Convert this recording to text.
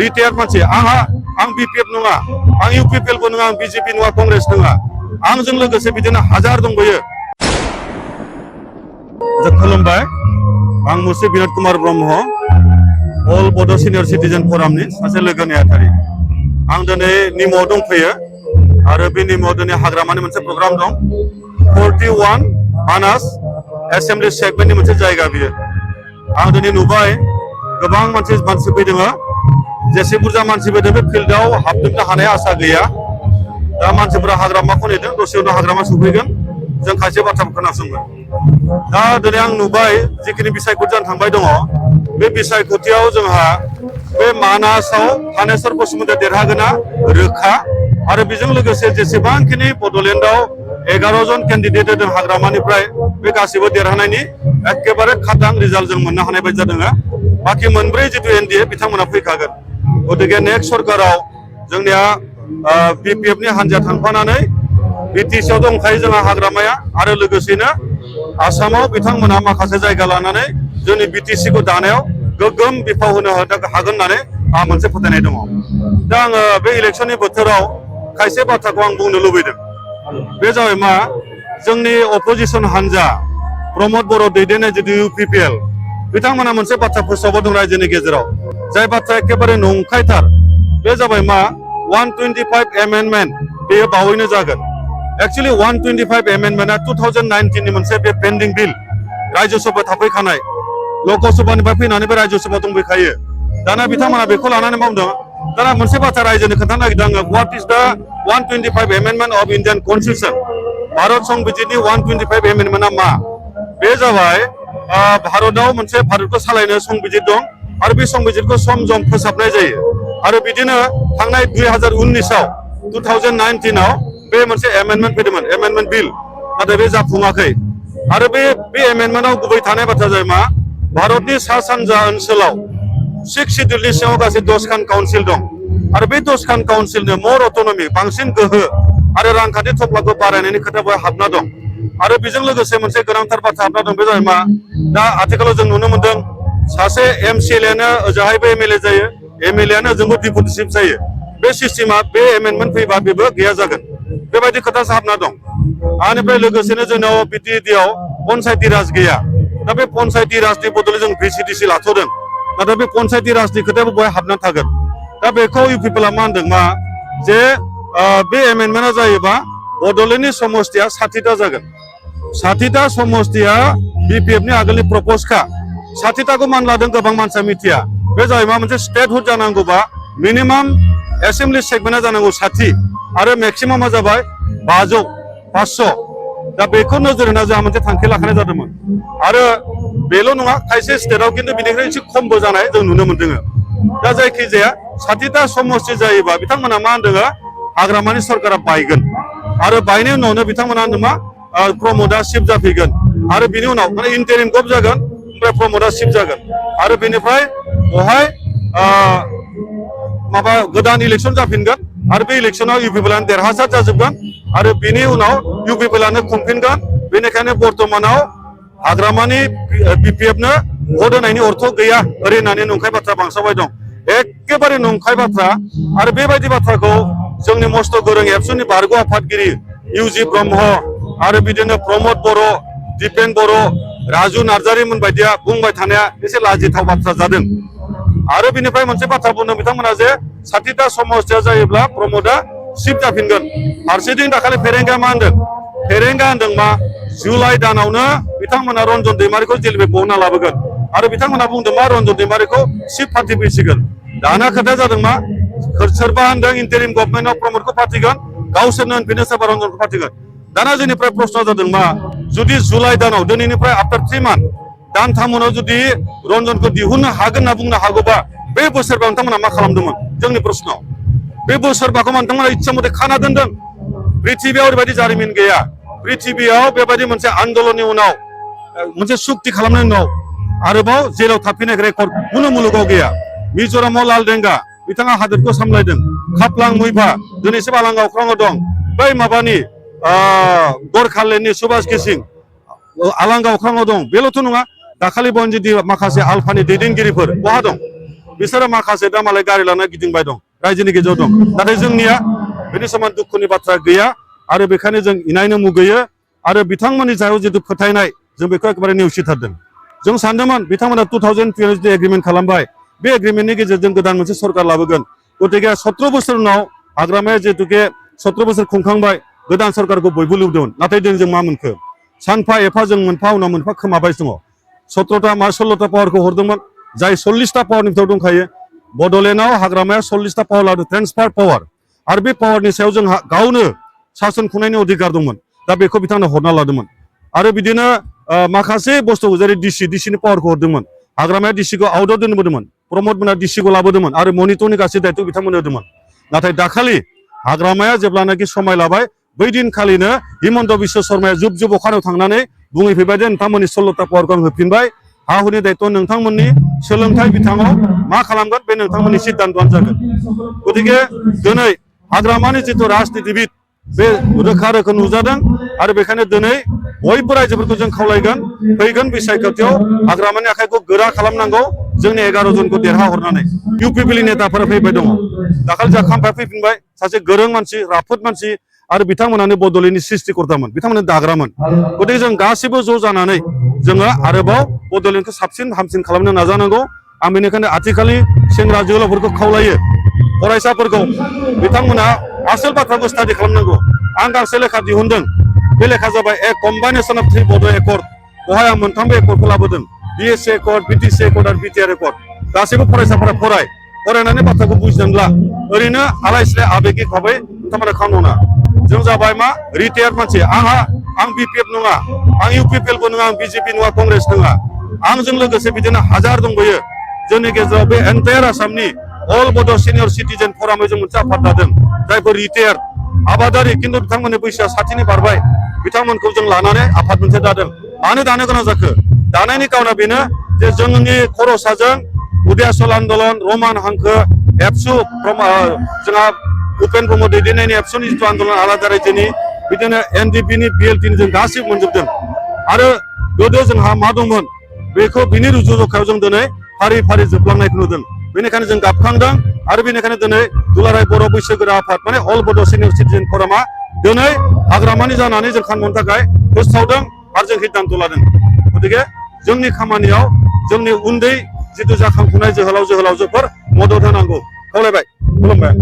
रिटायार्ड मानसि आं BPF नङा आं UPPL बो नङा आं BJP नङा कंग्रेस नङा आंजों लोगोसे बिदिनो हाजार दंबायो खुलुमबाय आं मुसे बिनोद कुमार ब्रह्म अल बड' सिनियर सिटिजेन फरामनि सासे लोगो नेहाथारि आं दिनै निम'आव दंफैयो आरो बे निम'आव दिनै हाग्रामानि मोनसे प्रग्राम दं 41 मानास एसेम्बलि सेगमेन्टनि मोनसे जायगा बियो आं दिनै नुबाय गोबां मानसि फैदों जेसे बुरजा मानसि फैदों बे फिल्डआव हाबजोबनो हानाय आसा गैया दा मानसिफोरा हाग्रामाखौ नेदों दसे उनाव हाग्रामा सफैगोन जों खायसे बाथ्राखौ खोनासंगोन दा दिनै आं नुबाय जिखिनि बिसायख'थि जानो थांबाय दङ बे बिसायख'थियाव जोंहा बे मानासाव थानेस्वर बसुमतारी देरहागोना रोखा आरो बेजों लोगोसे जेसेबांखिनि बड'लेण्डआव 11 जन केन्डिडेट होदों हाग्रामानिफ्राय बे गासैबो देरहानायनि एखेबारे खाथां रिजाल्ट जों मोननो हानाय बायदि जादों बाखि मोनब्रै जितु NDA बिथांमोना फैखागोन गतिके नेक्स्ट सरकाराव जोंनिया BPFनि हान्जाया थांफानानै BTC आव दंखायो जोंहा हाग्रामाया आरो लोगोसेनो आसामाव बिथांमोना माखासे जायगा लानानै जोंनि BTC खौ दानायाव गोग्गोम बिफाव होनो हागोन होननानै आंहा मोनसे फोथायनाय दङ दा आङो बे इलेक्सननि बोथोराव खायसे बाथ्राखौ आं बुंनो लुबैदों बे जाबाय मा जोंनि अपोजिसन हान्जा प्रमद बर' दैदेननाय जितु UPPL बिथांमोना मोनसे बाथ्रा फोसावदों रायजोनि गेजेराव जाय बाथ्राया एखेबारे नंखायथार बे जाबाय मा 125 एमेन्डमेन्ट बेयो बावैनो जागोन एक्चुअली 125 एमेन्डमेन्टआ 2019 नि मोनसे बे पेन्डिं बिल राज्यसभायाव थाफैखानाय लकसभानिफ्राय फैनानै बे राज्यसभायाव दंफैखायो दाना बिथांमोना बेखौ लानानै मावदों दाना मोनसे बाथ्रा रायजोनो खोन्थानो नागिरदों आङो what is the 125 amendment of Indian constitution Bharat संबिजितनि 125 एमेन्डमेन्टआ मा बे जाबाय भारतआव मोनसे भारतखौ सालायनो संबिजित दं आरो बे संबिजितखौ सम सम फोसाबनाय जायो आरो बिदिनो थांनाय 2019 आव 2019 आव बे मोनसे एमेन्डमेन्ट फैदोंमोन एमेन्डमेन्ट बिल नाथाय बे जाफुङाखै आरो बे एमेन्डमेन्टआव गुबै थानाय बाथ्रा जाबाय मा भारतनि सा सानजा ओनसोलाव 6 शिड्युलनि सिङाव गासै 10 खान काउन्सिल दं आरो बे 10 खान काउन्सिलनो मर अट'नमि बांसिन गोहो आरो रांखान्थि थफ्लाखौ बारायनायनि खोथा बेवहाय हाबना दं आरो बेजों लोगोसे मोनसे गोनांथार बाथ्रा हाबना दं बे जाबाय मा दा आथिखालाव जों नुनो मोनदों सासे MCLA ओजोंहायबो MLA जायो MLA आनो ओजोंबो डिपुटि चिफ जायो बे सिस्टेमा बे एमेन्डमेन्ट फैबा बेबो गैया जागोन बेबायदि खोथा हाबना दं आनिफ्राय लोगोसेनो जोंनाव BTD आव पन्सायती राज गैया दा बे पन्सायती राजनि बदलै जों VCDC लाथ'दों नाथाय बे पन्सायती राजनि खोथायाबो बेवहाय हाबना थागोन दा बेखौ UPPL मा होनदों मा जे बे एमेन्डमेन्टआ जायोबा बड'लेण्डनि समस्तिया 60टा जागोन 60टा समस्तिया BPFनि आगोलनि प्रप'जखा 60टाखौ मान लादों गोबां मानसिया मिथिया बे जाबाय मा मोनसे स्टेटहुड जानांगौबा मिनिमाम एसेम्बलि सेगमेन्टआ जानांगौ 60 आरो मेक्सिमामा जाबाय 500 दा बेखौ नोजोर होना जोंहा मोनसे थांखि लाखानाय जादोंमोन आरो बेल' नङा खायसे स्टेटआव खिन्थु बिनिफ्राय एसे खमबो जानाय जों नुनो मोनदों दा जायखिजाया 60टा समस्ति जायोबा बिथांमोना मा होनदों हाग्रामानि सरकारा बायगोन आरो बायनायनि उनावनो बिथांमोना होनदों मा प्रमदा चिफ जाफैगोन आरो बिनि उनाव माने इन्टारिम गभ जागोन ओमफ्राय प्रमदा चिफ जागोन आरो बेनिफ्राय बेवहाय माबा गोदान इलेक्सन जाफिनगोन आरो बे इलेक्सनाव UPPL देरहासार जाजोबगोन आरो बिनि उनाव UPPL खुंफिनगोन बेनिखायनो बर्तमानाव हाग्रामानि BPFनो भट होनायनि अर्थ गैया ओरै होननानै नंखाय बाथ्रा बांसावबाय दं एखेबारे नंखाय बाथ्रा आरो बेबायदि बाथ्राखौ जोंनि मस्त' गोरों एबसुनि बारग' आफादगिरि UG ब्रह्म आरो बिदिनो प्रमद बर' दिपेन बर' राजु नार्जारिमोन बायदिया बुंबाय थानाया एसे लाजिथाव बाथ्रा जादों आरो बिनिफ्राय मोनसे बाथ्रा बुंदों बिथांमोना जे 60टा समस्तिया जायोब्ला प्रमदा चिफ जाफिनगोन फारसेथिं दाखालि फेरेंगा मा होनदों फेरेंगा होनदों मा जुलाइ दानावनो बिथांमोना रन्जन दैमारिखौ जेलनिफ्राय बहनना लाबोगोन आरो बिथांमोना बुंदों मा रन्जन दैमारिखौ चिफ पार्टि फैसिगोन दाना खोथाया जादों मा सोरबा होनदों इन्टारिम गभर्नमेन्टआव प्रमदखौ फाथिगोन गावसोरनो होनफिनो सोरबा रन्जनखौ फाथिगोन दाना जोंनिफ्राय प्रश्न जादों मा जुदि जुलाइ दानाव दिनैनिफ्राय आफ्टार 3 मान्थ दानथाम उनाव जुदि रन्जनखौ दिहुननो हागोन होनना बुंनो हागौबा बे बोसोरबा नोंथांमोना मा खालामदोंमोन जोंनि प्रश्न बे बोसोरबाखौ नोंथांमोना इच्छा मथे खाना दोनदों पृथिबियाव ओरैबायदि जारिमिन गैया पृथिबियाव बेबायदि मोनसे आन्दोलननि उनाव मोनसे सुक्ति खालामनायनि उनाव आरोबाव जेलाव थाफिननाय रेकर्ड कुनु मुलुगाव गैया मिज'रामाव लालदेंगा बिथाङा हादोरखौ सामलायदों खाप्लां मुइफा दिनैसो आलां गावख्राङाव दं बै माबानि गरखालेण्डनि सुभाष किसिं आलां गावख्राङाव दं बेल'थ' नङा दाखालि बनजिदि माखासे आलफानि दैदेनगिरिफोर बहा दं बिसोरो माखासे दा मालाय गारि लाना गिदिंबाय दं रायजोनि गेजेराव दं नाथाय जोंनिया बेनि समान दुखुनि बाथ्रा गैया आरो बेखायनो जों इनायनो मुगैयो आरो बिथांमोननि सायाव जिथु फोथायनाय जों बेखौ एकेबारे नेवसिथारदों जों सानदोंमोन बिथांमोना 2012 जे एग्रिमेन्ट खालामबाय बे एग्रिमेन्टनि गेजेरजों गोदान मोनसे सरकार लाबोगोन गतिके 17 बोसोर उनाव हाग्रामाया जिहेतुके 17 बोसोर खुंखांबाय गोदान सरकारखौ बयबो लुबैदोंमोन नाथाय जों मा मोनखो सानफा एफा जों मोनफा उनाव मोनफा खोमाबाय दङ 17टा मा 16टा पावारखौ हरदोंमोन जाय 40टा पावारनि बिथोराव दंखायो बड'लेण्डआव हाग्रामाया 40टा पावार लादों ट्रेन्सफार पावार आरो बे पावारनि सायाव जोंहा गावनो सासन खुंनायनि अधिकार दंमोन दा बेखौ बिथांनो हरना लादोंमोन आरो बिदिनो माखासे बुस्थु जेरै डिसिनि पावारखौ हरदोंमोन हाग्रामाया डिसिखौ आउटआव दोनबोदोंमोन प्रमद मोना डिसिखौ लाबोदोंमोन आरो मनिटरनि गासै दायथ' बिथांमोन होदोंमोन नाथाय दाखालि हाग्रामाया जेब्लानाखि समाय लाबाय बै दिनखालिनो हिमन्त बिश्व शर्माया जुब जुब अखानायाव थांनानै बुंहैफैबाय जे नोंथांमोननि 16टा पावारखौ आं होफिनबाय हा हुनि दायथ' नोंथांमोननि सोलोंथाइ बिथाङाव मा खालामगोन बे नोंथांमोननि सिद्धान्तआनो जागोन गतिके दिनै हाग्रामानि जिथु राजनितिबिद बे रोखा रोखा नुजादों आरो बेखायनो दिनै बयबो रायजोफोरखौ जों खावलायगोन फैगोन बिसायख'थियाव हाग्रामानि आखाइखौ गोरा खालामनांगौ जोंनि 11 जनखौ देरहाहरनानै इउपिपिएलनि नेताफोरा फैबाय दङ दाखालि जा खाम्फाया फैफिनबाय सासे गोरों मानसि राफोद मानसि आरो बिथांमोनानो बड'लेण्डनि सृष्टिकर्तामोन बिथांमोना दाग्रामोन गतिके जों गासिबो ज' जानानै जोङो आरोबाव बड'लेण्डखौ साबसिन हामसिन खालामनो नाजानांगौ आं बेनिखायनो आथिखालनि सेंग्रा जोहोलावफोरखौ खावलायो फरायसाफोरखौ बिथांमोना आसोल बाथ्राखौ स्टाडि खालामनांगौ आं गांसे लेखा दिहुनदों बे लेखा जाबाय ए कम्बाइनेशन अफ 3 बड' एकर्ड बेवहाय आं मोनथामबो एकर्डखौ लाबोदों बिएससि एकर्ड बिटिसि एकर्ड आरो बिटिआर एकर्ड गासैबो फरायसाफोरा फरायनानै बाथ्राखौ बुजिनानै ला ओरैनो आलाय सिलाय आबेगिक भाबै नोंथांमोना खालामनाङा जों जाबाय मा रिटायार्ड मानसि आं बिपिएफ नङा आं इउपिपिएलबो नङा आं बिजेपि नङा कंग्रेस नङा आंजों लोगोसे बिदिनो हाजार दंबायो जोंनि गेजेराव बे एन्टायार आसामनि अल बड' सिनियर सिटिजेन फरामै जों मोनसे आफाद दादों जायफोर रिटायार्ड आबादारि खिन्थु बिथांमोननि बैसोआ 60नि बारबाय बिथांमोनखौ जों लानानै आफाद मोनसे दादों मानो दानो गोनां जाखो दानायनि खारना बेनो जे जोंनि खर'साजों उदयाचल आन्दलन रमान हांखो एबसु जोंहा उपेन ब्रह्म दैदेननायनि एबसुनि जिथु आन्दलन आलादा रायजोनि बिदिनो एनडिपिनि बिएलटिनि जों गासिबो मोनजोबदों आरो गोदो जोंहा मा दंमोन बेखौ बिनि रुजुजखायाव जों दिनै फारि फारि जोबलांनायखौ नुदों बेनिखायनो जों गाबखांदों आरो बेनिखायनो दिनै दुलाराय बर' बैसोगोरा आफाद माने अल बड' सिनियर सिटिजेन फरामा दिनै हाग्रामानि जानानै जों खालामनो थाखाय फोसावदों आरो जों सिद्धान्त लादों गतिके जोंनि खामानियाव जोंनि उन्दै जिथु जाखांफुनाय जोहोलाव जोहोलावजोफोर मदद होनांगौ खावलायबाय खुलुमबाय।